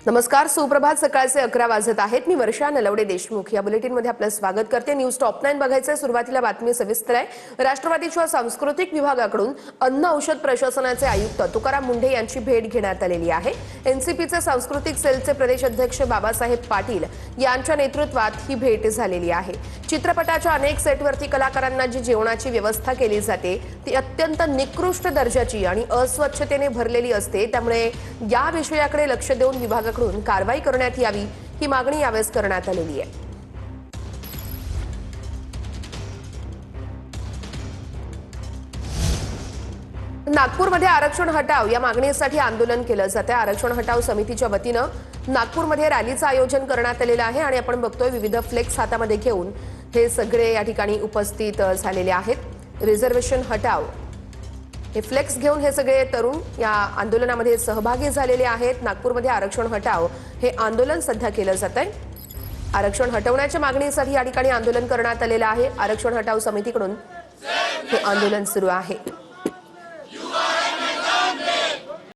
नमस्कार, सुप्रभात. सकाळचे 11 वाजत आहेत. मी वर्षा नलवडे देशमुख या बुलेटिनमध्ये आपलं स्वागत करते. न्यूज टॉप 9 बघायचं. सुरुवातीला बातमी सविस्तर आहे. राष्ट्रवादीच्या सांस्कृतिक विभागाकडून अन्न औषध प्रशासनाचे आयुक्त तुकाराम मुंढे यांची भेट घेण्यात आलेली आहे. एनसीपीचे सांस्कृतिक सेलचे प्रदेश अध्यक्ष बाबासाहेब पाटील यांच्या नेतृत्वात ही भेट झालेली आहे. चित्रपटाच्या अनेक सेटवरती कलाकारांना जी जेवणाची व्यवस्था केली जाते ती अत्यंत निकृष्ट दर्जाची आणि अस्वच्छतेने भरलेली असते. त्यामुळे या विषयाकडे लक्ष देऊन विभागाकडून कारवाई करण्यात यावी ही मागणी यावेळेस करण्यात आलेली आहे. नागपूरमध्ये आरक्षण हटाव या मागणीसाठी आंदोलन केलं जाते. आरक्षण हटाव समितीच्या वतीनं नागपूरमध्ये रॅलीचं आयोजन करण्यात आलेलं आहे आणि आपण बघतोय विविध फ्लेक्स हातामध्ये घेऊन हे सगळे या ठिकाणी उपस्थित झालेले आहेत. रिझर्वेशन हटाव हे फ्लेक्स घेऊन हे सगळे तरुण या आंदोलनामध्ये सहभागी झालेले आहेत. नागपूरमध्ये आरक्षण हटाव हे आंदोलन सध्या केलं जात आहे. आरक्षण हटवण्याच्या मागणीसाठी या ठिकाणी आंदोलन करण्यात आलेलं आहे. आरक्षण हटाव समितीकडून हे आंदोलन सुरू आहे.